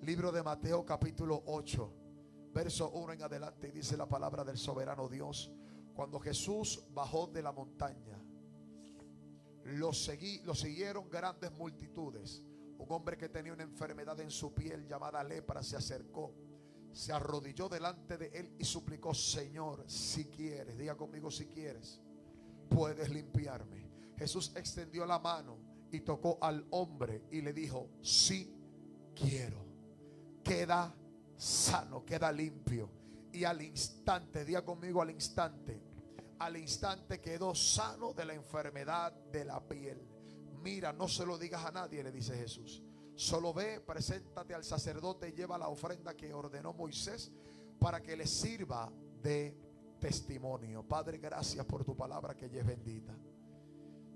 Libro de Mateo capítulo 8, verso 1 en adelante, y dice la palabra del soberano Dios: cuando Jesús bajó de la montaña, lo siguieron grandes multitudes. Un hombre que tenía una enfermedad en su piel llamada lepra se acercó, se arrodilló delante de él y suplicó: Señor, si quieres, diga conmigo, si quieres, puedes limpiarme. Jesús extendió la mano y tocó al hombre y le dijo: sí quiero. Queda sano, queda limpio. Y al instante, diga conmigo, al instante quedó sano de la enfermedad de la piel. Mira, no se lo digas a nadie, le dice Jesús. Solo ve, preséntate al sacerdote y lleva la ofrenda que ordenó Moisés para que le sirva de testimonio. Padre, gracias por tu palabra que ella es bendita.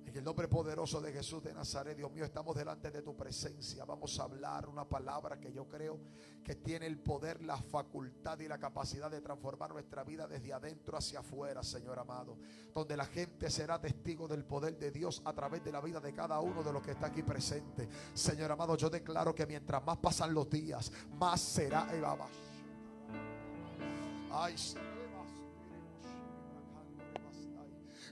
En el nombre poderoso de Jesús de Nazaret, Dios mío, estamos delante de tu presencia. Vamos a hablar una palabra que yo creo que tiene el poder, la facultad y la capacidad de transformar nuestra vida desde adentro hacia afuera, Señor amado. Donde la gente será testigo del poder de Dios a través de la vida de cada uno de los que está aquí presente. Señor amado, yo declaro que mientras más pasan los días, más será. Ay,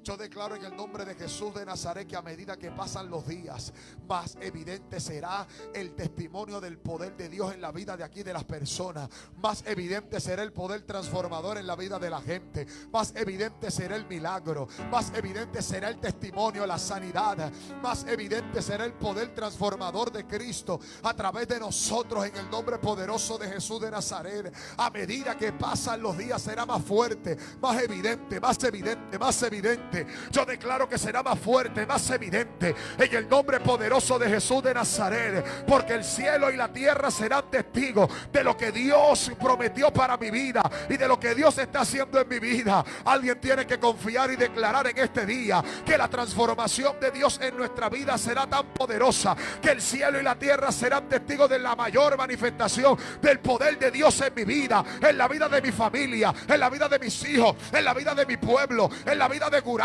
yo declaro en el nombre de Jesús de Nazaret que a medida que pasan los días, más evidente será el testimonio del poder de Dios en la vida de aquí de las personas. Más evidente será el poder transformador en la vida de la gente. Más evidente será el milagro. Más evidente será el testimonio, la sanidad. Más evidente será el poder transformador de Cristo a través de nosotros en el nombre poderoso de Jesús de Nazaret. A medida que pasan los días será más fuerte, más evidente, más evidente, más evidente. Yo declaro que será más fuerte, más evidente en el nombre poderoso de Jesús de Nazaret, porque el cielo y la tierra serán testigos de lo que Dios prometió para mi vida y de lo que Dios está haciendo en mi vida. Alguien tiene que confiar y declarar en este día que la transformación de Dios en nuestra vida será tan poderosa que el cielo y la tierra serán testigos de la mayor manifestación del poder de Dios en mi vida, en la vida de mi familia, en la vida de mis hijos, en la vida de mi pueblo, en la vida de Gurabo,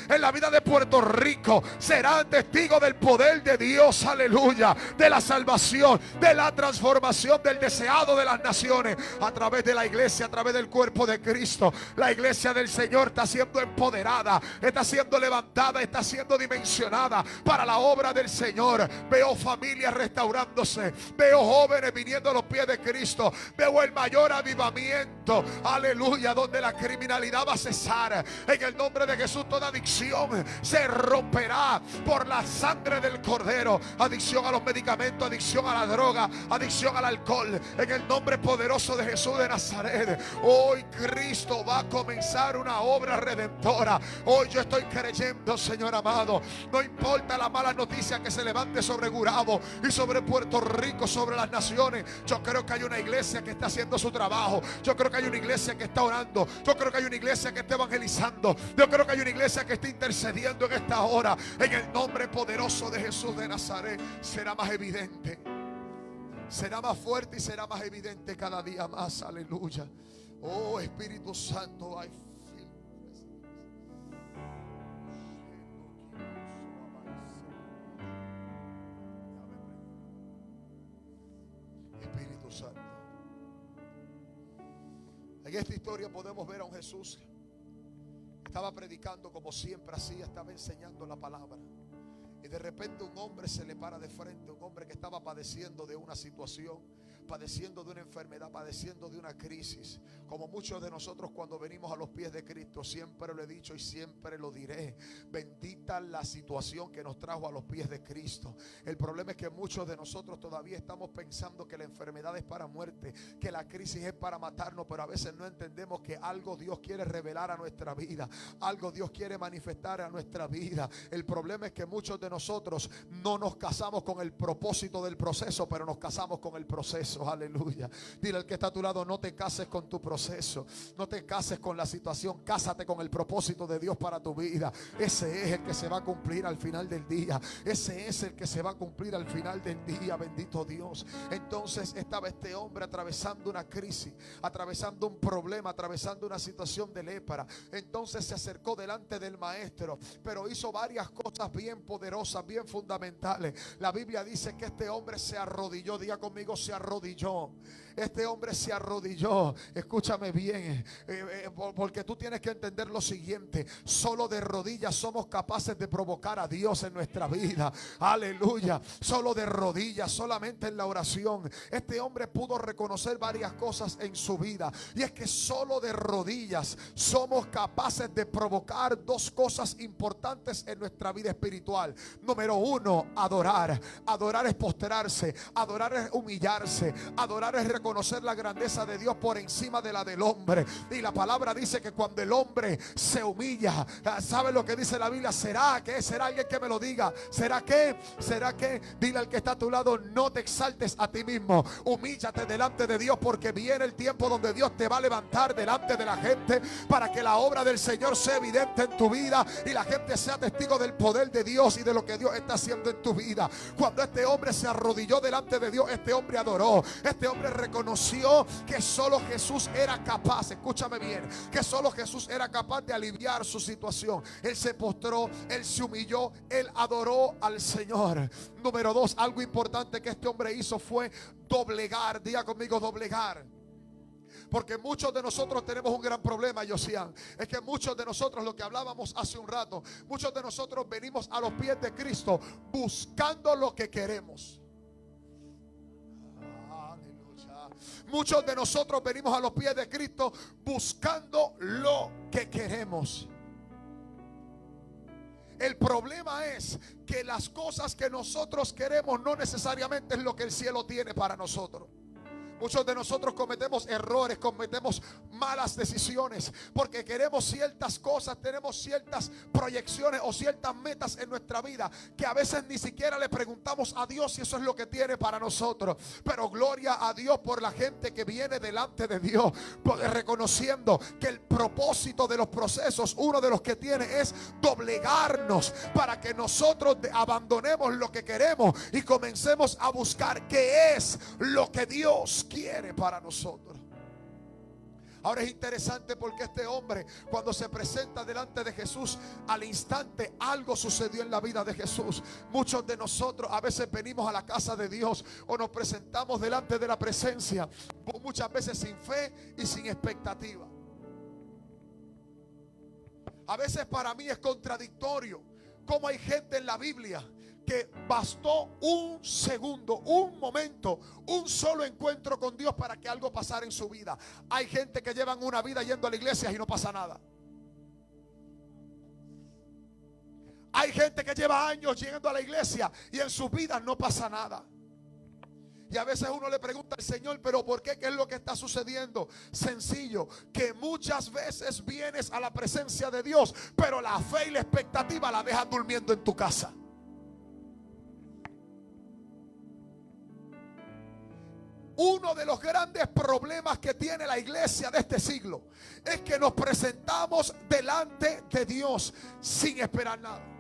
en la vida de Puerto Rico. Serán testigos del poder de Dios, aleluya, de la salvación, de la transformación, del deseado de las naciones a través de la iglesia, a través del cuerpo de Cristo. La iglesia del Señor está siendo empoderada, está siendo levantada, está siendo dimensionada para la obra del Señor. Veo familias restaurándose, veo jóvenes viniendo a los pies de Cristo, veo el mayor avivamiento, aleluya, donde la criminalidad va a cesar en el nombre de Jesús. Toda adicción se romperá por la sangre del Cordero. Adicción a los medicamentos, adicción a la droga, adicción al alcohol, en el nombre poderoso de Jesús de Nazaret. Hoy Cristo va a comenzar una obra redentora. Hoy yo estoy creyendo, Señor amado, no importa la mala noticia que se levante sobre Gurabo y sobre Puerto Rico, sobre las naciones. Yo creo que hay una iglesia que está haciendo su trabajo. Yo creo que hay una iglesia que está orando. Yo creo que hay una iglesia que está evangelizando. Yo creo que hay una iglesia que está intercediendo en esta hora. En el nombre poderoso de Jesús de Nazaret será más evidente, será más fuerte y será más evidente cada día más, aleluya. Oh Espíritu Santo, hay Espíritu Santo. En esta historia podemos ver a un Jesús que estaba predicando como siempre hacía, estaba enseñando la palabra. Y de repente un hombre se le para de frente, un hombre que estaba padeciendo de una situación, padeciendo de una enfermedad, padeciendo de una crisis. Como muchos de nosotros cuando venimos a los pies de Cristo, siempre lo he dicho y siempre lo diré, bendita la situación que nos trajo a los pies de Cristo. El problema es que muchos de nosotros todavía estamos pensando que la enfermedad es para muerte, que la crisis es para matarnos, pero a veces no entendemos que algo Dios quiere revelar a nuestra vida, algo Dios quiere manifestar a nuestra vida. El problema es que muchos de nosotros no nos casamos con el propósito del proceso, pero nos casamos con el proceso. Aleluya. Dile al que está a tu lado: no te cases con tu proceso, no te cases con la situación, cásate con el propósito de Dios para tu vida. Ese es el que se va a cumplir al final del día. Ese es el que se va a cumplir al final del día. Bendito Dios. Entonces estaba este hombre atravesando una crisis, atravesando un problema, atravesando una situación de lepra. Entonces se acercó delante del maestro, pero hizo varias cosas bien poderosas, bien fundamentales. La Biblia dice que este hombre se arrodilló. Diga conmigo: se arrodilló arrodilló. Este hombre se arrodilló. Escúchame bien, porque tú tienes que entender lo siguiente: solo de rodillas somos capaces de provocar a Dios en nuestra vida. Aleluya. Solo de rodillas, solamente en la oración. Este hombre pudo reconocer varias cosas en su vida, y es que solo de rodillas somos capaces de provocar dos cosas importantes en nuestra vida espiritual. Número uno, adorar. Adorar es postrarse, adorar es humillarse, adorar es reconocer la grandeza de Dios por encima de la del hombre. Y la palabra dice que cuando el hombre se humilla, ¿sabe lo que dice la Biblia? ¿Será que? ¿Será alguien que me lo diga? ¿Será que? ¿Será que? Dile al que está a tu lado: no te exaltes a ti mismo, humíllate delante de Dios, porque viene el tiempo donde Dios te va a levantar delante de la gente para que la obra del Señor sea evidente en tu vida y la gente sea testigo del poder de Dios y de lo que Dios está haciendo en tu vida. Cuando este hombre se arrodilló delante de Dios, este hombre adoró, este hombre reconoció que solo Jesús era capaz, escúchame bien, que solo Jesús era capaz de aliviar su situación. Él se postró, él se humilló, él adoró al Señor. Número dos, algo importante que este hombre hizo fue doblegar. Diga conmigo: doblegar. Porque muchos de nosotros tenemos un gran problema, Josian. Es que muchos de nosotros, lo que hablábamos hace un rato, muchos de nosotros venimos a los pies de Cristo buscando lo que queremos. Muchos de nosotros venimos a los pies de Cristo buscando lo que queremos. El problema es que las cosas que nosotros queremos no necesariamente es lo que el cielo tiene para nosotros. Muchos de nosotros cometemos errores, cometemos malas decisiones porque queremos ciertas cosas, tenemos ciertas proyecciones o ciertas metas en nuestra vida que a veces ni siquiera le preguntamos a Dios si eso es lo que tiene para nosotros. Pero gloria a Dios por la gente que viene delante de Dios, reconociendo que el propósito de los procesos, uno de los que tiene, es doblegarnos para que nosotros abandonemos lo que queremos y comencemos a buscar qué es lo que Dios quiere para nosotros. Ahora es interesante porque este hombre, cuando se presenta delante de Jesús, al instante algo sucedió en la vida de Jesús. Muchos de nosotros a veces venimos a la casa de Dios o nos presentamos delante de la presencia, muchas veces sin fe y sin expectativa. A veces para mí es contradictorio cómo hay gente en la Biblia que bastó un segundo, un momento, un solo encuentro con Dios para que algo pasara en su vida. Hay gente que llevan una vida yendo a la iglesia y no pasa nada. Hay gente que lleva años yendo a la iglesia y en sus vidas no pasa nada. Y a veces uno le pregunta al Señor: ¿pero por qué? ¿Qué es lo que está sucediendo? Sencillo, que muchas veces vienes a la presencia de Dios, pero la fe y la expectativa la dejas durmiendo en tu casa. Uno de los grandes problemas que tiene la iglesia de este siglo es que nos presentamos delante de Dios sin esperar nada.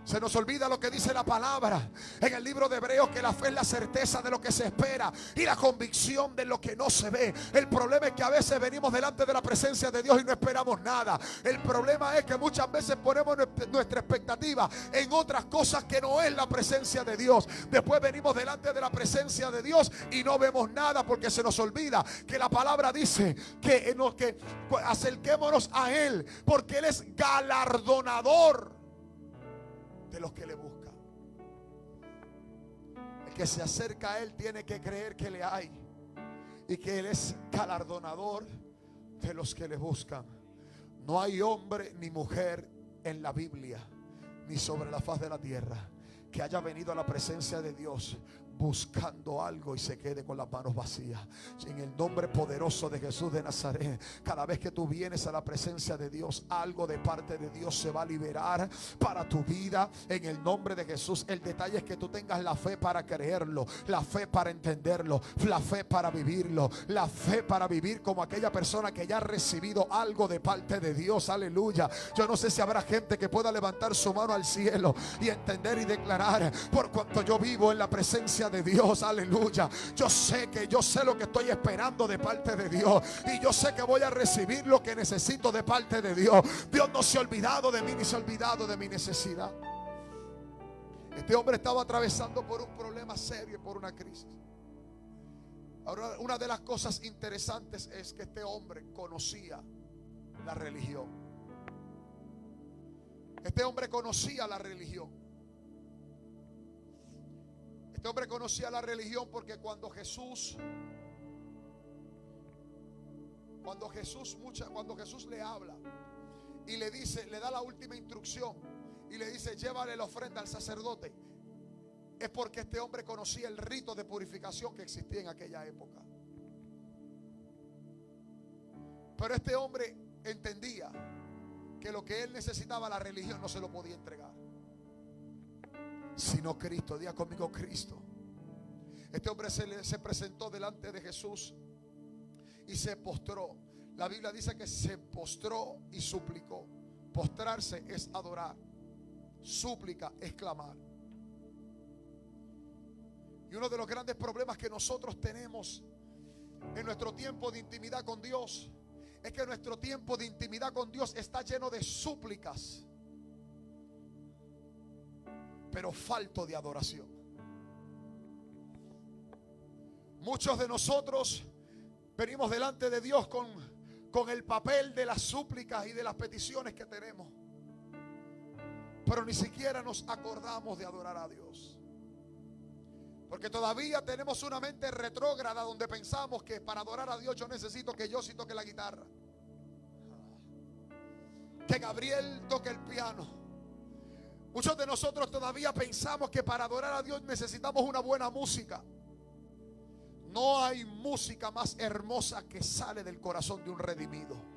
Se nos olvida lo que dice la palabra en el libro de Hebreos, que la fe es la certeza de lo que se espera y la convicción de lo que no se ve. El problema es que a veces venimos delante de la presencia de Dios y no esperamos nada. El problema es que muchas veces ponemos nuestra expectativa en otras cosas que no es la presencia de Dios. Después venimos delante de la presencia de Dios y no vemos nada porque se nos olvida que la palabra dice que acerquémonos a Él porque Él es galardonador de los que le buscan. El que se acerca a Él tiene que creer que le hay y que Él es galardonador de los que le buscan. No hay hombre ni mujer en la Biblia ni sobre la faz de la tierra que haya venido a la presencia de Dios buscando algo y se quede con las manos vacías. En el nombre poderoso de Jesús de Nazaret, cada vez que tú vienes a la presencia de Dios, algo de parte de Dios se va a liberar para tu vida en el nombre de Jesús. El detalle es que tú tengas la fe para creerlo, la fe para entenderlo, la fe para vivirlo, la fe para vivir como aquella persona que ya ha recibido algo de parte de Dios. Aleluya. Yo no sé si habrá gente que pueda levantar su mano al cielo y entender y declarar: por cuanto yo vivo en la presencia de Dios, aleluya, yo sé lo que estoy esperando de parte de Dios y yo sé que voy a recibir lo que necesito de parte de Dios. Dios no se ha olvidado de mí ni se ha olvidado de mi necesidad. Este hombre estaba atravesando por un problema serio y por una crisis. Ahora, una de las cosas interesantes es que este hombre conocía la religión. Este hombre conocía la religión. Este hombre conocía la religión porque cuando Jesús le habla y le dice, le da la última instrucción y le dice, llévale la ofrenda al sacerdote, es porque este hombre conocía el rito de purificación que existía en aquella época. Pero este hombre entendía que lo que él necesitaba, la religión no se lo podía entregar, sino Cristo. Diga conmigo, Cristo. Este hombre se presentó delante de Jesús y se postró. La Biblia dice que se postró y suplicó. Postrarse es adorar, súplica es clamar. Y uno de los grandes problemas que nosotros tenemos en nuestro tiempo de intimidad con Dios es que nuestro tiempo de intimidad con Dios está lleno de súplicas, pero falto de adoración. Muchos de nosotros venimos delante de Dios con el papel de las súplicas y de las peticiones que tenemos, pero ni siquiera nos acordamos de adorar a Dios. Porque todavía tenemos una mente retrógrada donde pensamos que para adorar a Dios yo necesito que yo sí toque la guitarra, que Gabriel toque el piano. Muchos de nosotros todavía pensamos que para adorar a Dios necesitamos una buena música. No hay música más hermosa que sale del corazón de un redimido.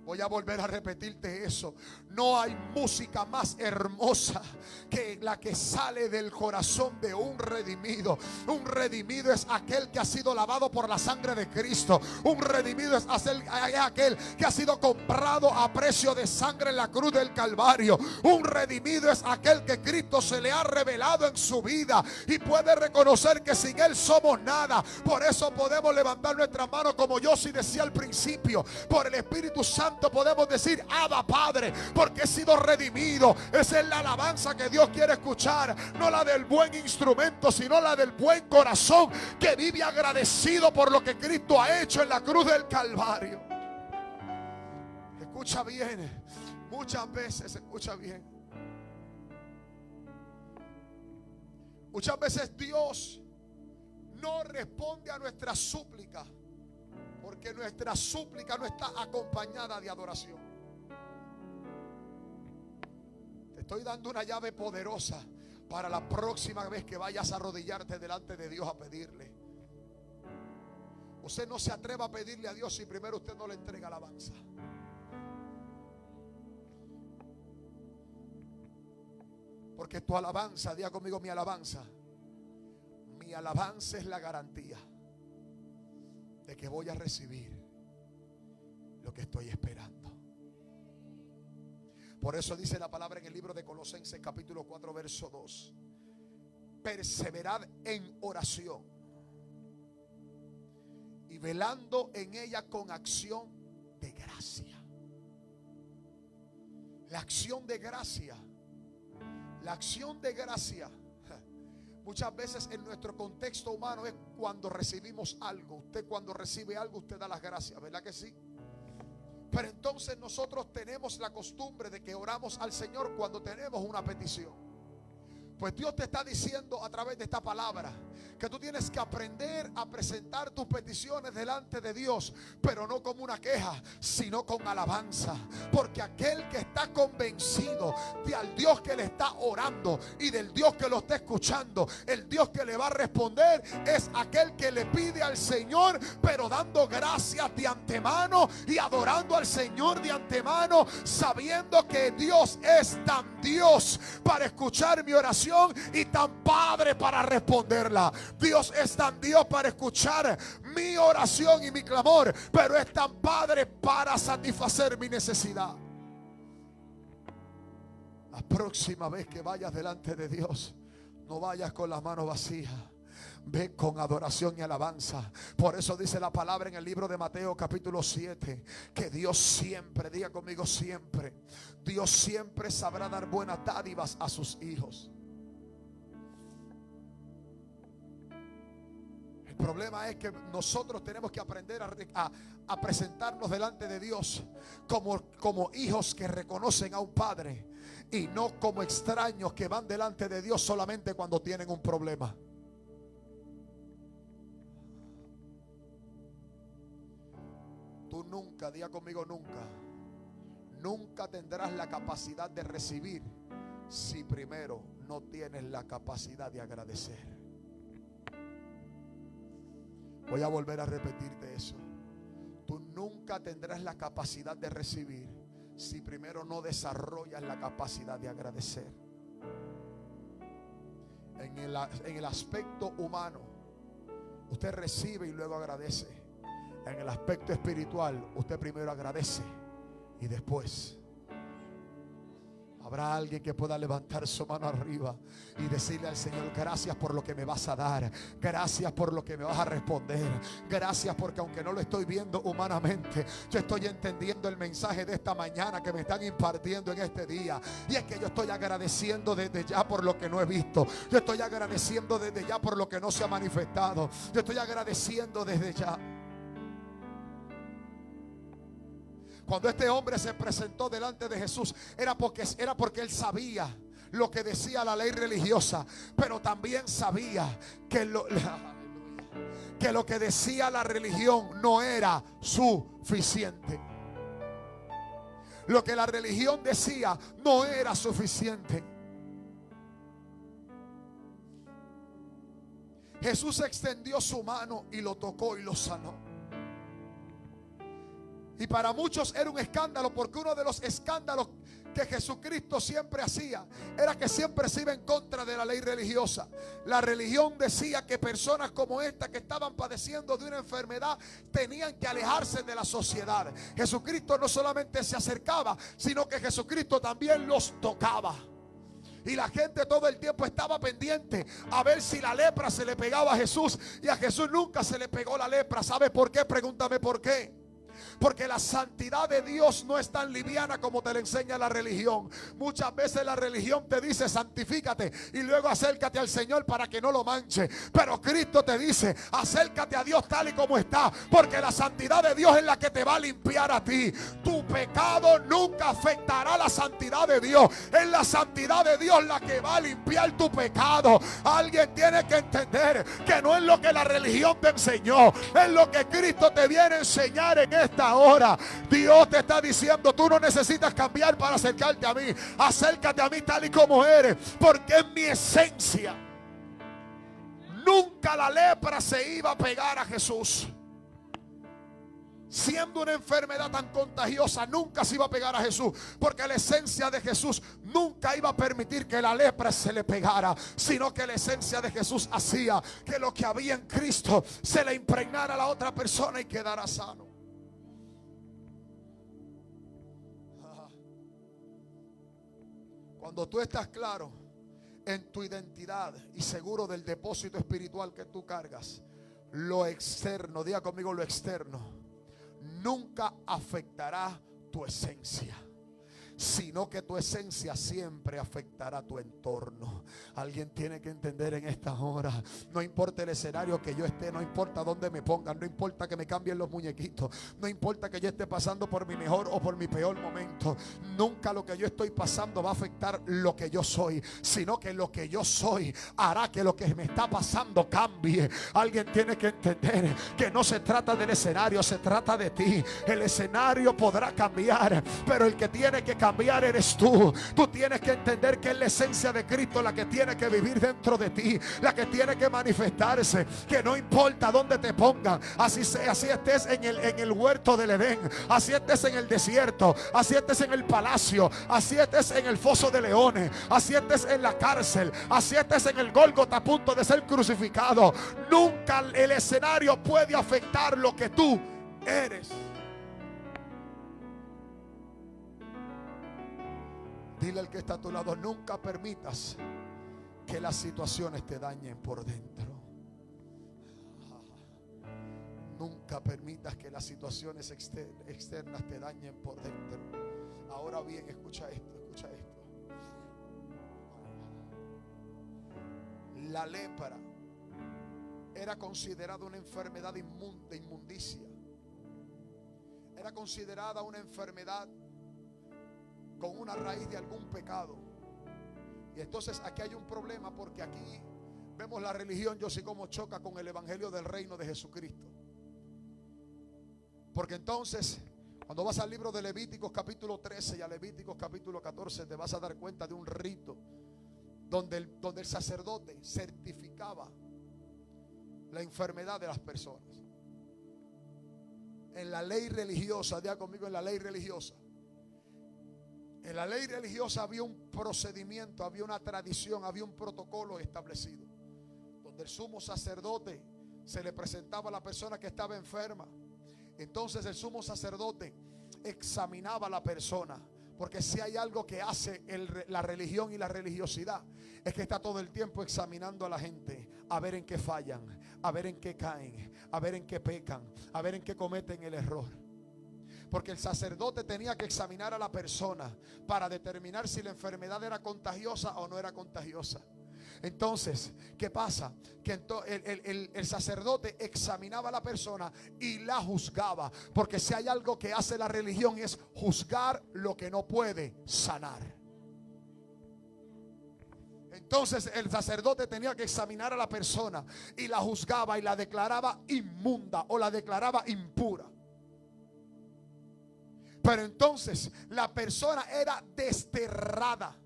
Voy a volver a repetirte eso. No hay música más hermosa que la que sale del corazón de un redimido. Un redimido es aquel que ha sido lavado por la sangre de Cristo. Un redimido es aquel que ha sido comprado a precio de sangre en la cruz del Calvario. Un redimido es aquel que Cristo se le ha revelado en su vida y puede reconocer que sin Él somos nada. Por eso podemos levantar nuestras manos, como yo sí decía al principio, por el Espíritu Santo podemos decir Abba Padre, porque he sido redimido. Esa es la alabanza que Dios quiere escuchar, no la del buen instrumento, sino la del buen corazón que vive agradecido por lo que Cristo ha hecho en la cruz del Calvario. Escucha bien, muchas veces, escucha bien, muchas veces Dios no responde a nuestra súplica porque nuestra súplica no está acompañada de adoración. Te estoy dando una llave poderosa para la próxima vez que vayas a arrodillarte delante de Dios a pedirle. Usted no se atreva a pedirle a Dios si primero usted no le entrega alabanza. Porque tu alabanza, diga conmigo, mi alabanza es la garantía de que voy a recibir lo que estoy esperando. Por eso dice la palabra en el libro de Colosenses capítulo 4 verso 2: perseverad en oración y velando en ella con acción de gracia. La acción de gracia, la acción de gracia muchas veces en nuestro contexto humano es cuando recibimos algo. Usted cuando recibe algo, usted da las gracias, ¿verdad que sí? Pero entonces nosotros tenemos la costumbre de que oramos al Señor cuando tenemos una petición. Pues Dios te está diciendo a través de esta palabra que tú tienes que aprender a presentar tus peticiones delante de Dios, pero no como una queja, sino con alabanza. Porque aquel que está convencido de al Dios que le está orando y del Dios que lo está escuchando, el Dios que le va a responder, es aquel que le pide al Señor, pero dando gracias de antemano y adorando al Señor de antemano, sabiendo que Dios es tan Dios para escuchar mi oración y tan Padre para responderla. Dios es tan Dios para escuchar mi oración y mi clamor, pero es tan Padre para satisfacer mi necesidad. La próxima vez que vayas delante de Dios, no vayas con las manos vacías. Ve con adoración y alabanza. Por eso dice la palabra en el libro de Mateo capítulo 7 que Dios siempre, diga conmigo siempre, Dios siempre sabrá dar buenas dádivas a sus hijos. El problema es que nosotros tenemos que aprender a presentarnos delante de Dios como hijos que reconocen a un padre, y no como extraños que van delante de Dios solamente cuando tienen un problema. Tú nunca, diga conmigo nunca tendrás la capacidad de recibir si primero no tienes la capacidad de agradecer. Voy a volver a repetirte eso. Tú nunca tendrás la capacidad de recibir si primero no desarrollas la capacidad de agradecer. En el aspecto humano, usted recibe y luego agradece. En el aspecto espiritual, usted primero agradece y después. Habrá alguien que pueda levantar su mano arriba y decirle al Señor: gracias por lo que me vas a dar, gracias por lo que me vas a responder, gracias porque aunque no lo estoy viendo humanamente, yo estoy entendiendo el mensaje de esta mañana que me están impartiendo en este día. Y es que yo estoy agradeciendo desde ya por lo que no he visto, yo estoy agradeciendo desde ya por lo que no se ha manifestado, yo estoy agradeciendo desde ya. Cuando este hombre se presentó delante de Jesús, era porque él sabía lo que decía la ley religiosa, pero también sabía que lo que decía la religión no era suficiente. Lo que la religión decía no era suficiente. Jesús extendió su mano y lo tocó y lo sanó. Y para muchos era un escándalo, porque uno de los escándalos que Jesucristo siempre hacía era que siempre se iba en contra de la ley religiosa. La religión decía que personas como esta, que estaban padeciendo de una enfermedad, tenían que alejarse de la sociedad. Jesucristo no solamente se acercaba, sino que Jesucristo también los tocaba. Y la gente todo el tiempo estaba pendiente a ver si la lepra se le pegaba a Jesús. Y a Jesús nunca se le pegó la lepra. ¿Sabe por qué? Pregúntame por qué. Porque la santidad de Dios no es tan liviana como te la enseña la religión. Muchas veces la religión te dice: santifícate y luego acércate al Señor para que no lo manche. Pero Cristo te dice: acércate a Dios tal y como está, porque la santidad de Dios es la que te va a limpiar a ti. Tu pecado nunca afectará la santidad de Dios. Es la santidad de Dios la que va a limpiar tu pecado. Alguien tiene que entender que no es lo que la religión te enseñó, es lo que Cristo te viene a enseñar en esta hora. Dios te está diciendo: tú no necesitas cambiar para acercarte a mí. Acércate a mí tal y como eres, porque en mi esencia nunca la lepra se iba a pegar a Jesús. Siendo una enfermedad tan contagiosa, nunca se iba a pegar a Jesús, porque la esencia de Jesús nunca iba a permitir que la lepra se le pegara, sino que la esencia de Jesús hacía que lo que había en Cristo se le impregnara a la otra persona y quedara sano. Cuando tú estás claro en tu identidad y seguro del depósito espiritual que tú cargas, lo externo, diga conmigo, lo externo nunca afectará tu esencia, sino que tu esencia siempre afectará tu entorno. Alguien tiene que entender en esta hora: no importa el escenario que yo esté, no importa dónde me pongan, no importa que me cambien los muñequitos, no importa que yo esté pasando por mi mejor o por mi peor momento, nunca lo que yo estoy pasando va a afectar lo que yo soy, sino que lo que yo soy hará que lo que me está pasando cambie. Alguien tiene que entender que no se trata del escenario, se trata de ti. El escenario podrá cambiar, pero el que tiene que cambiar eres tú. Tú tienes que entender que es la esencia de Cristo la que tiene que vivir dentro de ti, la que tiene que manifestarse, que no importa dónde te pongan, así estés en el huerto del Edén, así estés en el desierto, así estés en el palacio, así estés en el foso de leones, así estés en la cárcel, así estés en el Gólgota a punto de ser crucificado, nunca el escenario puede afectar lo que tú eres. Dile al que está a tu lado: nunca permitas que las situaciones te dañen por dentro. Nunca permitas que las situaciones externas te dañen por dentro. Ahora bien, escucha esto, escucha esto. La lepra era considerada una enfermedad de inmundicia. Era considerada una enfermedad con una raíz de algún pecado. Y entonces aquí hay un problema, porque aquí vemos la religión, yo sé cómo choca con el evangelio del reino de Jesucristo. Porque entonces, cuando vas al libro de Levíticos capítulo 13 y a Levíticos capítulo 14, te vas a dar cuenta de un rito donde el sacerdote certificaba la enfermedad de las personas. En la ley religiosa, diga conmigo, en la ley religiosa. En la ley religiosa había un procedimiento, había una tradición, había un protocolo establecido, donde el sumo sacerdote se le presentaba a la persona que estaba enferma. Entonces el sumo sacerdote examinaba a la persona, porque si hay algo que hace la religión y la religiosidad, es que está todo el tiempo examinando a la gente, a ver en qué fallan, a ver en qué caen, a ver en qué pecan, a ver en qué cometen el error. Porque el sacerdote tenía que examinar a la persona para determinar si la enfermedad era contagiosa o no era contagiosa. Entonces, ¿qué pasa? Que el sacerdote examinaba a la persona y la juzgaba. Porque si hay algo que hace la religión, es juzgar lo que no puede sanar. Entonces el sacerdote tenía que examinar a la persona y la juzgaba y la declaraba inmunda o la declaraba impura. Pero entonces la persona era desterrada.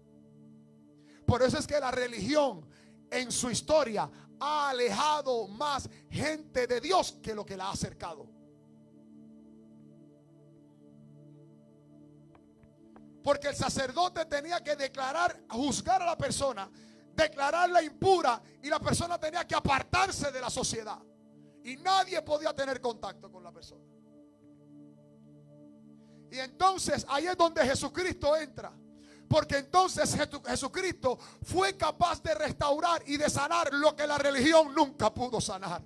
Por eso es que la religión en su historia ha alejado más gente de Dios que lo que la ha acercado. Porque el sacerdote tenía que declarar, juzgar a la persona, declararla impura, y la persona tenía que apartarse de la sociedad. Y nadie podía tener contacto con la persona. Y entonces ahí es donde Jesucristo entra. Porque entonces Jesucristo fue capaz de restaurar y de sanar lo que la religión nunca pudo sanar.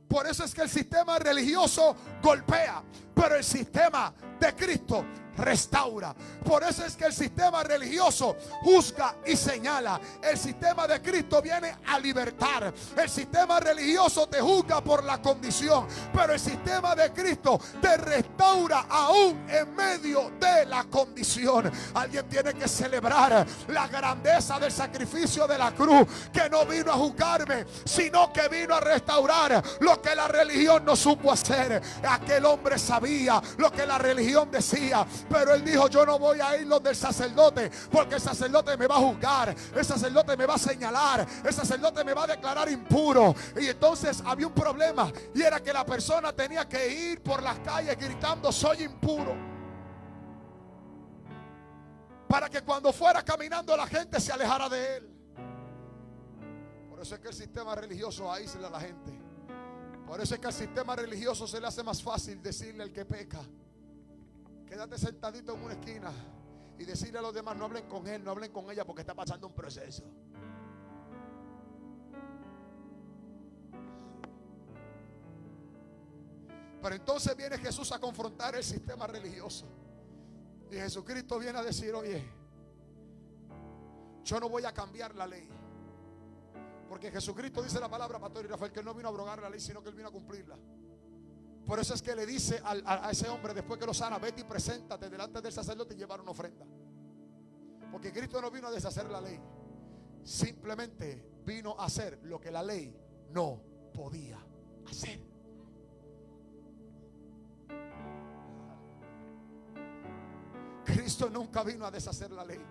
Por eso es que el sistema religioso golpea, pero el sistema de Cristo restaura. Por eso es que el sistema religioso juzga y señala. El sistema de Cristo viene a libertar. El sistema religioso te juzga por la condición, pero el sistema de Cristo te restaura aún en medio de la condición. Alguien tiene que celebrar la grandeza del sacrificio de la cruz, que no vino a juzgarme, sino que vino a restaurar lo que la religión no supo hacer. Aquel hombre sabía lo que la religión decía, pero él dijo: yo no voy a ir donde el sacerdote, porque el sacerdote me va a juzgar, el sacerdote me va a señalar, el sacerdote me va a declarar impuro. Y entonces había un problema, y era que la persona tenía que ir por las calles gritando: soy impuro, para que cuando fuera caminando la gente se alejara de él. Por eso es que el sistema religioso aísla a la gente. Por eso es que al sistema religioso se le hace más fácil decirle al que peca: quédate sentadito en una esquina, y decirle a los demás: no hablen con él, no hablen con ella, porque está pasando un proceso. Pero entonces viene Jesús a confrontar el sistema religioso, y Jesucristo viene a decir: oye, yo no voy a cambiar la ley. Porque Jesucristo, dice la palabra, pastor y Rafael, que él no vino a abrogar la ley, sino que él vino a cumplirla. Por eso es que le dice a ese hombre, después que lo sana: vete y preséntate delante del sacerdote y llevar una ofrenda. Porque Cristo no vino a deshacer la ley, simplemente vino a hacer lo que la ley no podía hacer. Cristo nunca vino a deshacer la ley.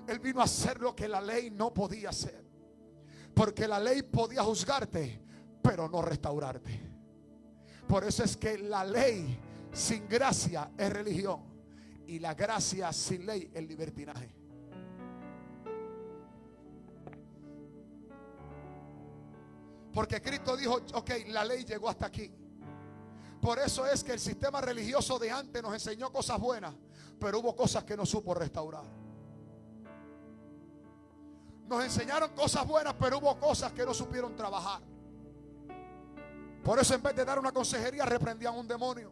Él vino a hacer lo que la ley no podía hacer. Porque la ley podía juzgarte, pero no restaurarte. Por eso es que la ley sin gracia es religión, y la gracia sin ley es libertinaje. Porque Cristo dijo: ok, la ley llegó hasta aquí. Por eso es que el sistema religioso de antes nos enseñó cosas buenas, pero hubo cosas que no supo restaurar. Nos enseñaron cosas buenas, pero hubo cosas que no supieron trabajar. Por eso, en vez de dar una consejería, reprendían un demonio.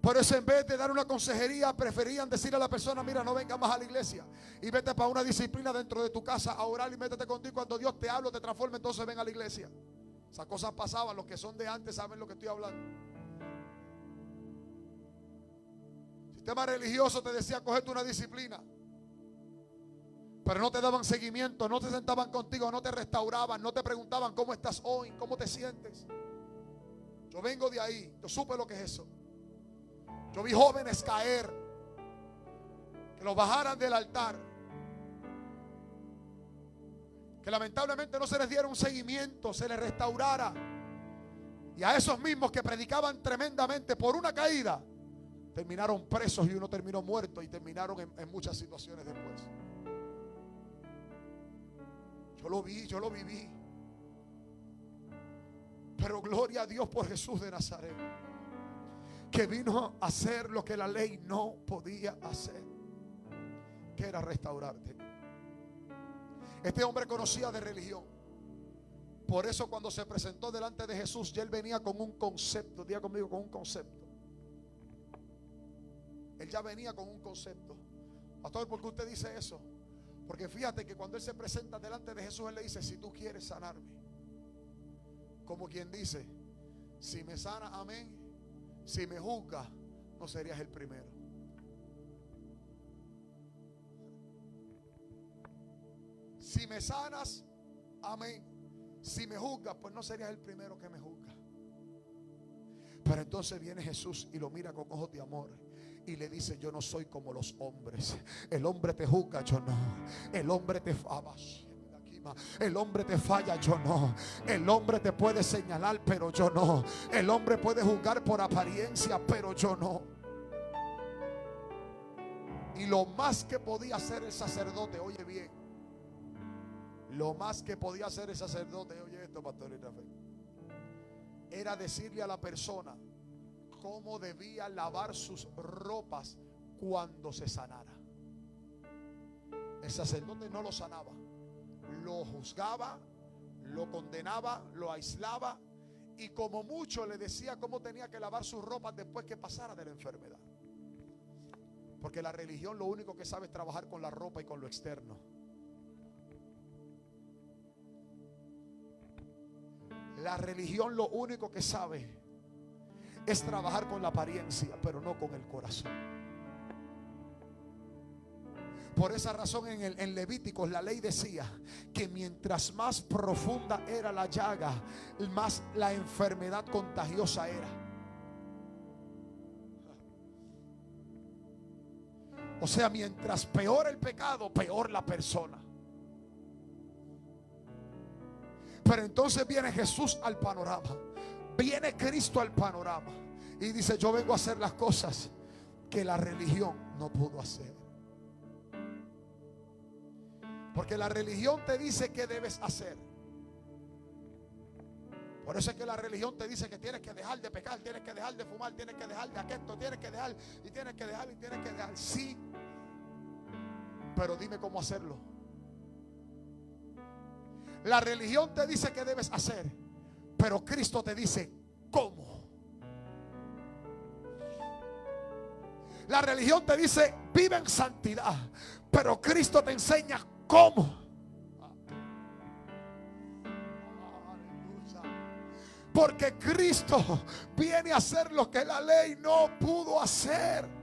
Por eso en vez de dar una consejería, preferían decirle a la persona: mira, no venga más a la iglesia y vete para una disciplina dentro de tu casa a orar y métete contigo. Cuando Dios te habla, te transforma, entonces ven a la iglesia. Esas cosas pasaban. Los que son de antes saben lo que estoy hablando. El sistema religioso te decía: cogete una disciplina, pero no te daban seguimiento, no te sentaban contigo, no te restauraban, no te preguntaban cómo estás hoy, cómo te sientes. Yo vengo de ahí, yo supe lo que es eso. Yo vi jóvenes caer, que los bajaran del altar, que lamentablemente no se les diera un seguimiento, se les restaurara. Y a esos mismos que predicaban tremendamente, por una caída terminaron presos y uno terminó muerto y terminaron en muchas situaciones después. Yo lo vi, yo lo viví. Pero gloria a Dios por Jesús de Nazaret, que vino a hacer lo que la ley no podía hacer, que era restaurarte. Este hombre conocía de religión. Por eso cuando se presentó delante de Jesús, ya él venía con un concepto. Diga conmigo, con un concepto. Él ya venía con un concepto. Pastor, ¿por qué usted dice eso? Porque fíjate que cuando él se presenta delante de Jesús, él le dice: si tú quieres sanarme. Como quien dice: si me sana, amén. Si me juzga, no serías el primero. Si me sanas, amén. Si me juzgas, pues no serías el primero que me juzga. Pero entonces viene Jesús y lo mira con ojos de amor y le dice: yo no soy como los hombres. El hombre te juzga, yo no. El hombre te El hombre te falla, yo no. El hombre te puede señalar, pero yo no. El hombre puede juzgar por apariencia, pero yo no. Y lo más que podía hacer el sacerdote, oye bien, lo más que podía hacer el sacerdote, oye esto, pastor Rafael, era decirle a la persona cómo debía lavar sus ropas cuando se sanara. El sacerdote no lo sanaba, lo juzgaba, lo condenaba, lo aislaba y como mucho le decía cómo tenía que lavar sus ropas después que pasara de la enfermedad. Porque la religión lo único que sabe es trabajar con la ropa y con lo externo. La religión lo único que sabe es trabajar con la apariencia, pero no con el corazón. Por esa razón en Levíticos la ley decía que mientras más profunda era la llaga, más la enfermedad contagiosa era. O sea, mientras peor el pecado, peor la persona. Pero entonces viene Jesús al panorama, viene Cristo al panorama y dice: yo vengo a hacer las cosas que la religión no pudo hacer. Porque la religión te dice qué debes hacer. Por eso es que la religión te dice que tienes que dejar de pecar, tienes que dejar de fumar, tienes que dejar de aquesto, tienes que dejar y tienes que dejar y tienes que dejar. Sí, pero dime cómo hacerlo. La religión te dice que debes hacer, pero Cristo te dice cómo. La religión te dice: vive en santidad, pero Cristo te enseña cómo. Porque Cristo viene a hacer lo que la ley no pudo hacer.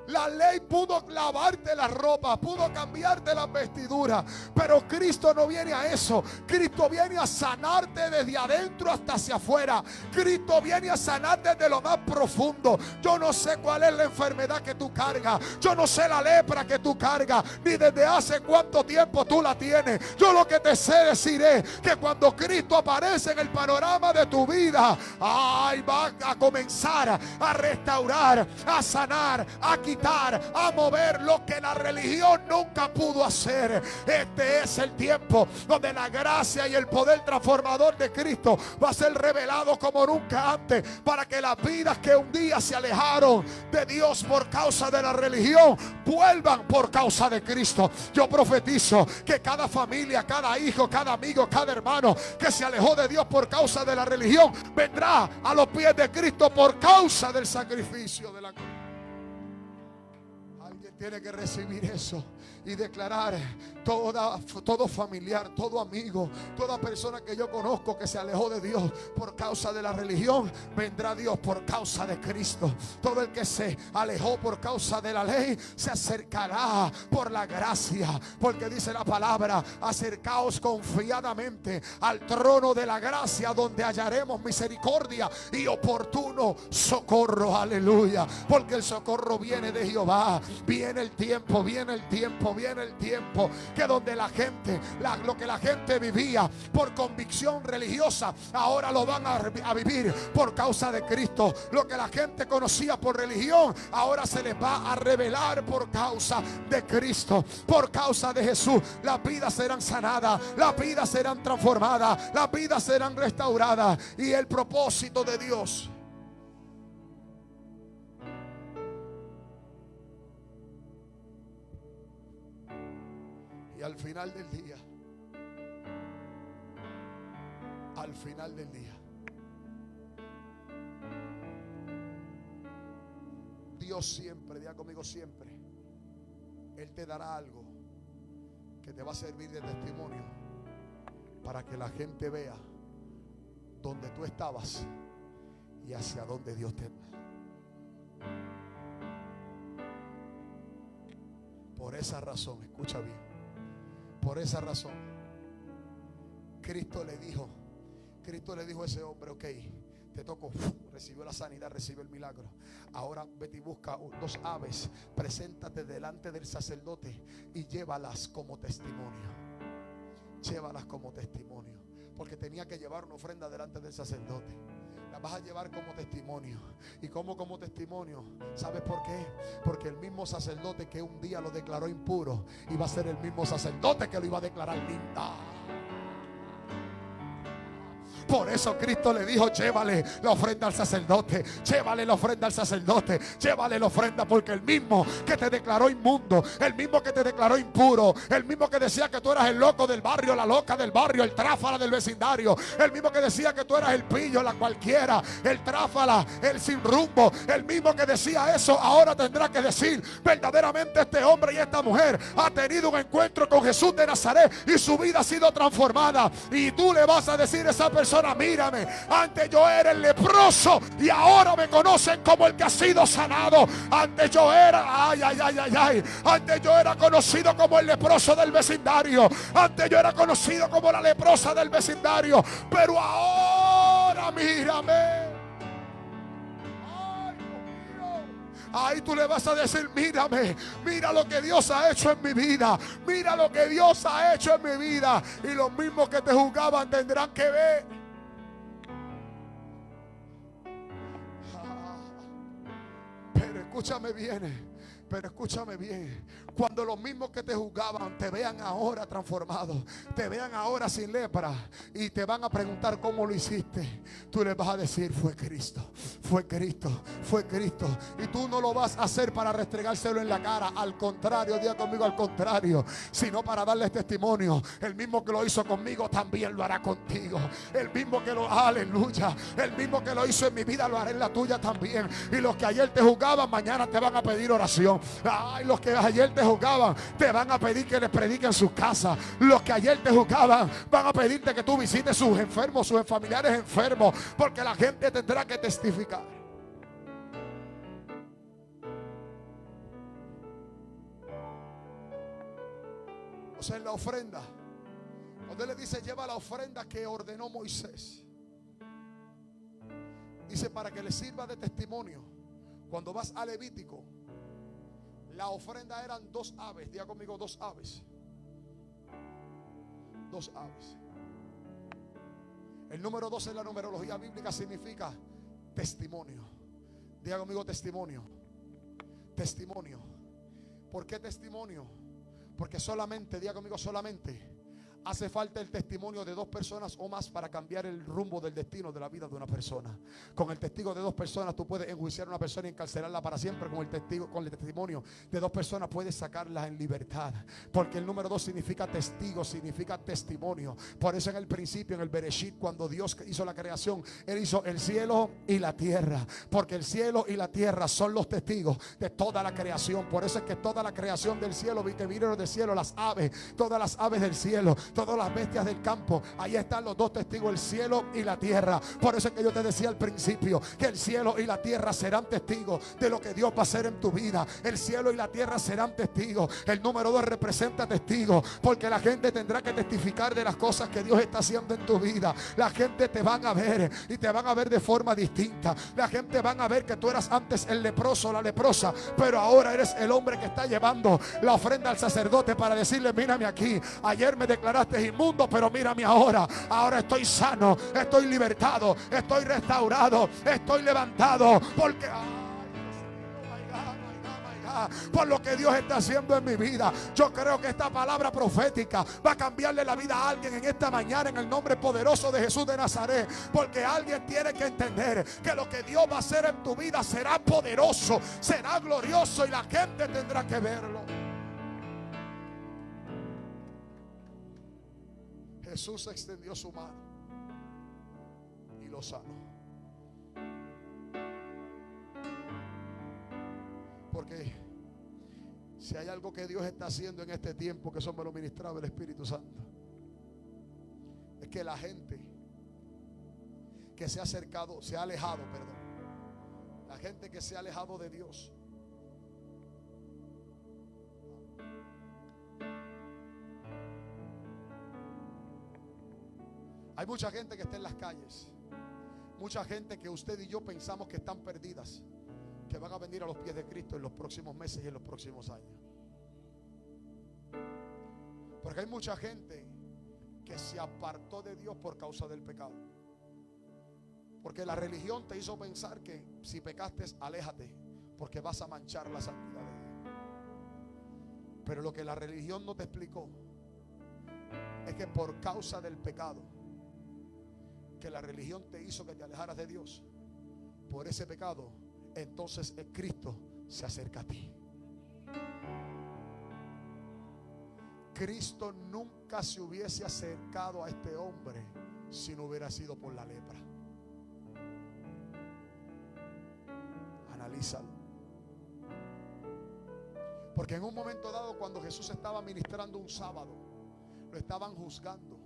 La ley pudo lavarte la ropa, pudo cambiarte las vestiduras, pero Cristo no viene a eso. Cristo viene a sanarte desde adentro hasta hacia afuera. Cristo viene a sanarte desde lo más profundo. Yo no sé cuál es la enfermedad que tú cargas. Yo no sé la lepra que tú cargas, ni desde hace cuánto tiempo tú la tienes. Yo lo que te sé decir es que cuando Cristo aparece en el panorama de tu vida, ay, va a comenzar a restaurar, a sanar, a quitar quitar, a mover lo que la religión nunca pudo hacer. Este es el tiempo donde la gracia y el poder transformador de Cristo va a ser revelado como nunca antes, para que las vidas que un día se alejaron de Dios por causa de la religión vuelvan por causa de Cristo. Yo profetizo que cada familia, cada hijo, cada amigo, cada hermano que se alejó de Dios por causa de la religión vendrá a los pies de Cristo por causa del sacrificio de la cruz. Alguien tiene que recibir eso y declarar: todo familiar, todo amigo, toda persona que yo conozco que se alejó de Dios por causa de la religión, vendrá a Dios por causa de Cristo. Todo el que se alejó por causa de la ley se acercará por la gracia, porque dice la palabra: acercaos confiadamente al trono de la gracia, donde hallaremos misericordia y oportuno socorro. Aleluya, porque el socorro viene de Jehová. Viene el tiempo, viene el tiempo, viene el tiempo que donde la gente, lo que la gente vivía por convicción religiosa, ahora lo van a vivir por causa de Cristo. Lo que la gente conocía por religión, ahora se les va a revelar por causa de Cristo, por causa de Jesús. Las vidas serán sanadas, las vidas serán transformadas, las vidas serán restauradas. Y el propósito de Dios, y al final del día, al final del día, Dios siempre, diga conmigo siempre, Él te dará algo que te va a servir de testimonio para que la gente vea dónde tú estabas y hacia dónde Dios te va. Por esa razón, escucha bien, por esa razón, Cristo le dijo a ese hombre: ok, te tocó, recibió la sanidad, recibió el milagro. Ahora vete y busca 2 aves, preséntate delante del sacerdote y llévalas como testimonio. Llévalas como testimonio, porque tenía que llevar una ofrenda delante del sacerdote. La vas a llevar como testimonio. ¿Y cómo como testimonio? ¿Sabes por qué? Porque el mismo sacerdote que un día lo declaró impuro iba a ser el mismo sacerdote que lo iba a declarar linda. Por eso Cristo le dijo: llévale la ofrenda al sacerdote, llévale la ofrenda al sacerdote, llévale la ofrenda, porque el mismo que te declaró inmundo, el mismo que te declaró impuro, el mismo que decía que tú eras el loco del barrio, la loca del barrio, el tráfala del vecindario, el mismo que decía que tú eras el pillo, la cualquiera, el tráfala, el sin rumbo, el mismo que decía eso, ahora tendrá que decir: verdaderamente este hombre y esta mujer ha tenido un encuentro con Jesús de Nazaret y su vida ha sido transformada. Y tú le vas a decir a esa persona: mírame, antes yo era el leproso y ahora me conocen como el que ha sido sanado. Antes yo era, antes yo era conocido como el leproso del vecindario, antes yo era conocido como la leprosa del vecindario, pero ahora mírame. Ahí tú le vas a decir: mírame, mira lo que Dios ha hecho en mi vida, mira lo que Dios ha hecho en mi vida. Y los mismos que te juzgaban tendrán que ver. Pero escúchame bien, cuando los mismos que te juzgaban te vean ahora transformado, te vean ahora sin lepra y te van a preguntar cómo lo hiciste, tú les vas a decir: fue Cristo, fue Cristo, fue Cristo. Y tú no lo vas a hacer para restregárselo en la cara, al contrario, diga conmigo, al contrario, sino para darles testimonio: el mismo que lo hizo conmigo también lo hará contigo. El mismo que aleluya, el mismo que lo hizo en mi vida lo hará en la tuya también. Y los que ayer te juzgaban, mañana te van a pedir oración. Ay, los que ayer te juzgaban te van a pedir que les prediquen en sus casas. Los que ayer te juzgaban van a pedirte que tú visites sus enfermos, sus familiares enfermos, porque la gente tendrá que testificar. O sea, en la ofrenda, cuando él le dice: lleva la ofrenda que ordenó Moisés, dice: para que le sirva de testimonio. Cuando vas a Levítico, la ofrenda eran 2 aves. Diga conmigo: 2 aves. 2 aves. El número 2 en la numerología bíblica significa testimonio. Diga conmigo: testimonio. Testimonio. ¿Por qué testimonio? Porque solamente, diga conmigo, solamente hace falta el testimonio de 2 personas o más para cambiar el rumbo del destino de la vida de una persona. Con el testigo de 2 personas tú puedes enjuiciar a una persona y encarcelarla para siempre. Con el testimonio de 2 personas puedes sacarla en libertad. Porque el número 2 significa testigo, significa testimonio. Por eso en el principio, en el Bereshit, cuando Dios hizo la creación, Él hizo el cielo y la tierra. Porque el cielo y la tierra son los testigos de toda la creación. Por eso es que toda la creación del cielo, que vinieron del cielo, las aves, todas las aves del cielo, todas las bestias del campo, ahí están los 2 testigos, el cielo y la tierra. Por eso es que yo te decía al principio que el cielo y la tierra serán testigos de lo que Dios va a hacer en tu vida. El cielo y la tierra serán testigos. El número 2 representa testigos, porque la gente tendrá que testificar de las cosas que Dios está haciendo en tu vida. La gente te van a ver y te van a ver de forma distinta. La gente van a ver que tú eras antes el leproso, la leprosa, pero ahora eres el hombre que está llevando la ofrenda al sacerdote para decirle: mírame aquí, ayer me declaraste inmundo, pero mírame ahora. Ahora estoy sano, estoy libertado, estoy restaurado, estoy levantado, porque por lo que Dios está haciendo en mi vida. Yo creo que esta palabra profética va a cambiarle la vida a alguien en esta mañana, en el nombre poderoso de Jesús de Nazaret. Porque alguien tiene que entender que lo que Dios va a hacer en tu vida será poderoso, será glorioso, y la gente tendrá que verlo. Jesús extendió su mano y lo sanó. Porque si hay algo que Dios está haciendo en este tiempo, que eso me lo ministraba el Espíritu Santo, es que la gente que se ha acercado, se ha alejado, perdón, la gente que se ha alejado de Dios, hay mucha gente que está en las calles, mucha gente que usted y yo pensamos que están perdidas, que van a venir a los pies de Cristo en los próximos meses y en los próximos años. Porque hay mucha gente que se apartó de Dios por causa del pecado. Porque la religión te hizo pensar que si pecaste, aléjate, porque vas a manchar la santidad de Dios. Pero lo que la religión no te explicó es que por causa del pecado que la religión te hizo que te alejaras de Dios, por ese pecado, entonces el Cristo se acerca a ti. Cristo nunca se hubiese acercado a este hombre si no hubiera sido por la lepra. Analízalo. Porque en un momento dado, cuando Jesús estaba ministrando un sábado, lo estaban juzgando.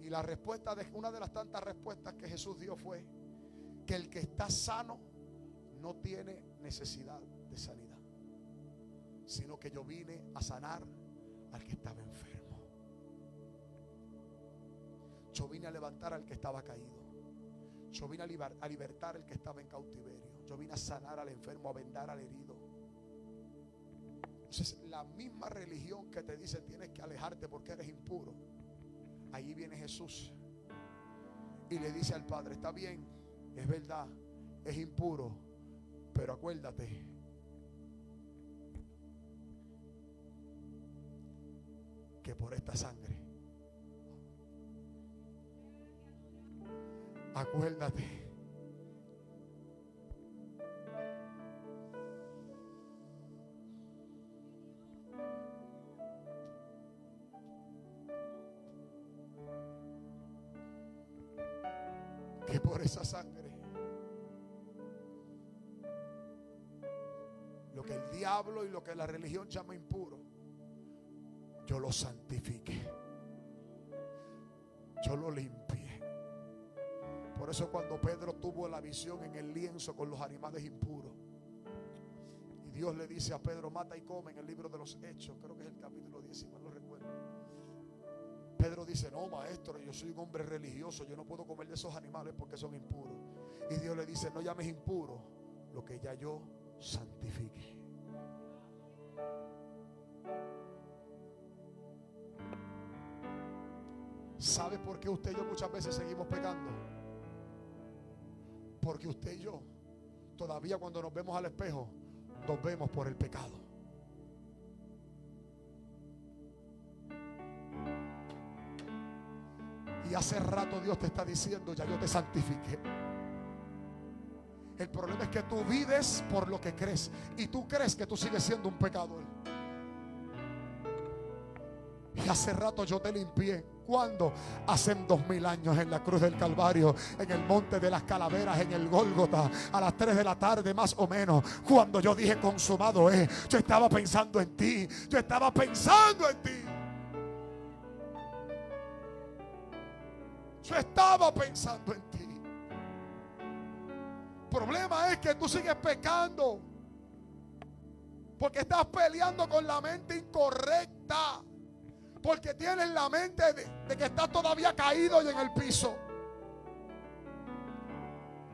Y la respuesta, una de las tantas respuestas que Jesús dio, fue que el que está sano no tiene necesidad de sanidad, sino que yo vine a sanar al que estaba enfermo. Yo vine a levantar al que estaba caído. Yo vine a libertar al que estaba en cautiverio. Yo vine a sanar al enfermo, a vendar al herido. Entonces, la misma religión que te dice tienes que alejarte porque eres impuro, allí viene Jesús y le dice al Padre: está bien, es verdad, es impuro, pero acuérdate que por esta sangre, acuérdate que por esa sangre, lo que el diablo y lo que la religión llama impuro, yo lo santifique, yo lo limpié. Por eso cuando Pedro tuvo la visión en el lienzo con los animales impuros, y Dios le dice a Pedro: mata y come, en el libro de los Hechos, creo que es el capítulo 10, si mal no recuerdo, Pedro dice: no, maestro, yo soy un hombre religioso, yo no puedo comer de esos animales porque son impuros. Y Dios le dice: no llames impuro lo que ya yo santifique. ¿Sabe por qué usted y yo muchas veces seguimos pecando? Porque usted y yo todavía, cuando nos vemos al espejo, nos vemos por el pecado. Y hace rato Dios te está diciendo: ya yo te santifiqué. El problema es que tú vives por lo que crees, y tú crees que tú sigues siendo un pecador. Y hace rato yo te limpié. ¿Cuándo? Hace 2000 años, en la cruz del Calvario, en el monte de las calaveras, en el Gólgota, a las 3 de la tarde más o menos, cuando yo dije consumado es. Yo estaba pensando en ti. Yo estaba pensando en ti. Yo estaba pensando en ti. El problema es que tú sigues pecando porque estás peleando con la mente incorrecta, porque tienes la mente de que estás todavía caído y en el piso.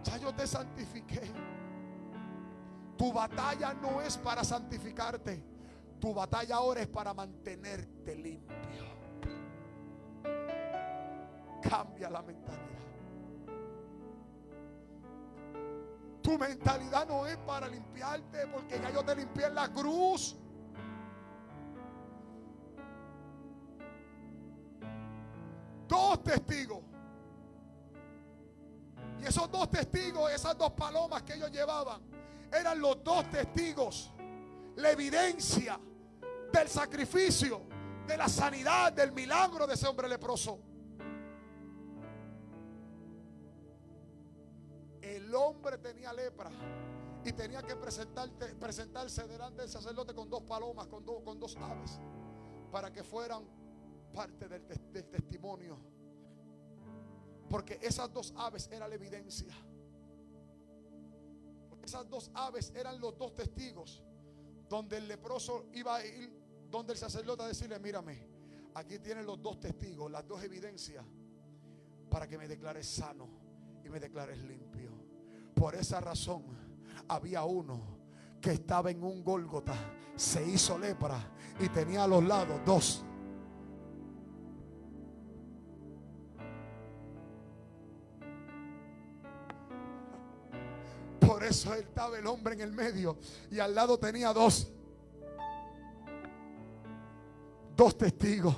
Ya yo te santifiqué. Tu batalla no es para santificarte. Tu batalla ahora es para mantenerte limpio. Cambia la mentalidad. Tu mentalidad no es para limpiarte, porque ya yo te limpié en la cruz. Dos testigos. Y esos dos testigos, esas dos palomas que ellos llevaban, eran los dos testigos. La evidencia del sacrificio, de la sanidad, del milagro de ese hombre leproso. El hombre tenía lepra y tenía que presentarse delante del sacerdote con dos palomas, con dos aves, para que fueran parte del testimonio. Porque esas dos aves eran la evidencia. Esas dos aves eran los dos testigos, donde el leproso iba a ir donde el sacerdote a decirle: mírame, aquí tienen los dos testigos, las dos evidencias, para que me declares sano y me declares limpio. Por esa razón había uno que estaba en un Gólgota, se hizo lepra y tenía a los lados dos. Por eso estaba el hombre en el medio y al lado tenía dos testigos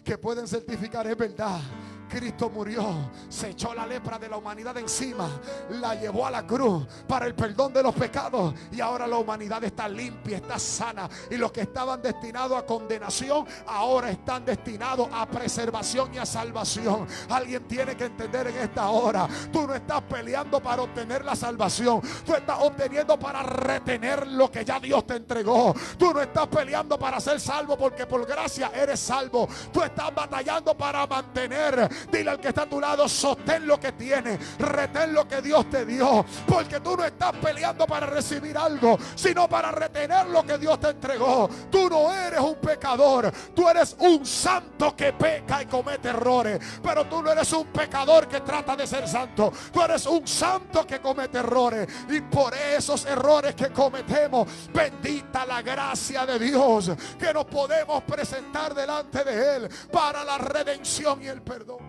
que pueden certificar: es verdad, Cristo murió, se echó la lepra de la humanidad encima, la llevó a la cruz para el perdón de los pecados, y ahora la humanidad está limpia, está sana, y los que estaban destinados a condenación ahora están destinados a preservación y a salvación. Alguien tiene que entender en esta hora: tú no estás peleando para obtener la salvación, tú estás obteniendo para retener lo que ya Dios te entregó. Tú no estás peleando para ser salvo, porque por gracia eres salvo. Tú estás batallando para mantener. Dile al que está a tu lado: sostén lo que tienes, retén lo que Dios te dio, porque tú no estás peleando para recibir algo, sino para retener lo que Dios te entregó. Tú no eres un pecador, tú eres un santo que peca y comete errores, pero tú no eres un pecador que trata de ser santo. Tú eres un santo que comete errores, y por esos errores que cometemos, bendita la gracia de Dios, que nos podemos presentar delante de Él para la redención y el perdón.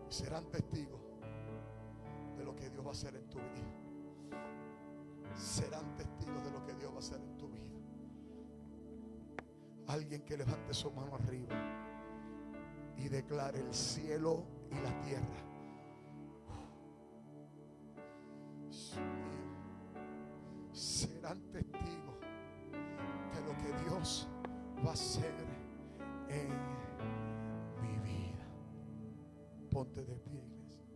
Serán testigos de lo que Dios va a hacer en tu vida. Serán testigos de lo que Dios va a hacer en tu vida. Alguien que levante su mano arriba y declare: el cielo y la tierra serán testigos de lo que Dios va a hacer en mi vida. Ponte de pie, iglesia.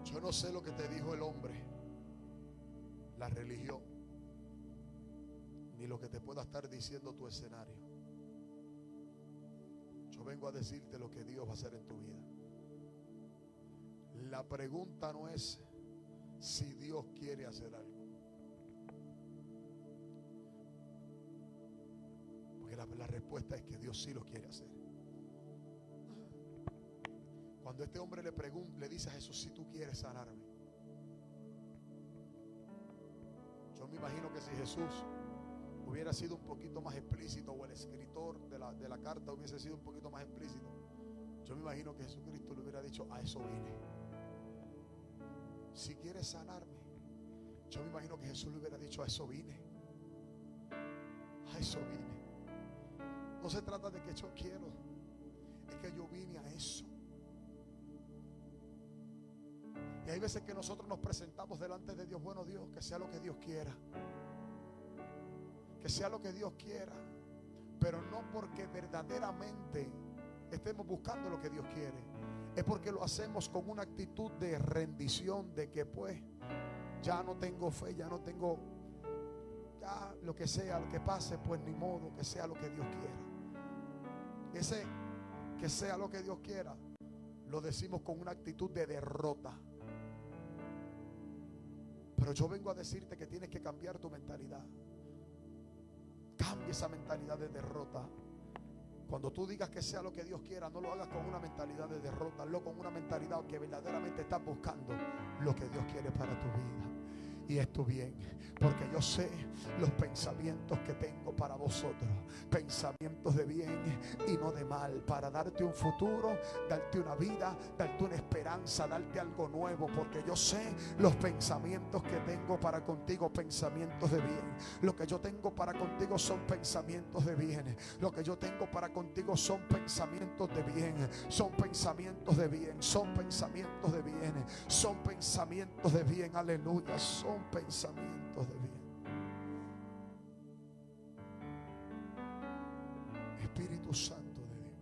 Yo no sé lo que te dijo el hombre, la religión, ni lo que te pueda estar diciendo tu escenario. Yo vengo a decirte lo que Dios va a hacer en tu vida. La pregunta no es si Dios quiere hacer algo. Porque la respuesta es que Dios sí lo quiere hacer. Cuando este hombre le dice a Jesús: si tú quieres sanarme, yo me imagino que si Jesús hubiera sido un poquito más explícito, o el escritor de la carta hubiese sido un poquito más explícito, yo me imagino que Jesucristo le hubiera dicho: a eso vine. Si quieres sanarme, yo me imagino que Jesús le hubiera dicho: a eso vine. A eso vine. No se trata de que yo quiero, es que yo vine a eso. Y hay veces que nosotros nos presentamos delante de Dios: bueno, Dios, que sea lo que Dios quiera. Que sea lo que Dios quiera. Pero no porque verdaderamente estemos buscando lo que Dios quiere, es porque lo hacemos con una actitud de rendición, de que pues ya no tengo fe, ya no tengo, ya lo que sea, lo que pase, pues ni modo, que sea lo que Dios quiera. Ese que sea lo que Dios quiera lo decimos con una actitud de derrota. Pero yo vengo a decirte que tienes que cambiar tu mentalidad. Cambia esa mentalidad de derrota. Cuando tú digas que sea lo que Dios quiera, no lo hagas con una mentalidad de derrota, hazlo con una mentalidad que verdaderamente estás buscando lo que Dios quiere para tu vida. Y es tu bien, porque yo sé los pensamientos que tengo para vosotros, pensamientos de bien y no de mal, para darte un futuro, darte una vida, darte una esperanza, darte algo nuevo. Porque yo sé los pensamientos que tengo para contigo, pensamientos de bien. Lo que yo tengo para contigo son pensamientos de bien. Lo que yo tengo para contigo son pensamientos de bien. Son pensamientos de bien, son pensamientos de bien, son pensamientos de bien. Aleluya, son pensamientos de bien. Espíritu Santo de Dios,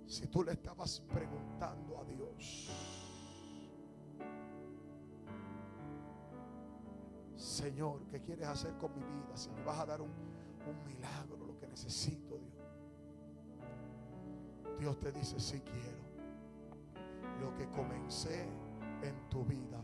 si tú le estabas preguntando a Dios: Señor, ¿qué quieres hacer con mi vida? Si me vas a dar un milagro, lo que necesito, Dios te dice: sí quiero. Lo que comencé en tu vida,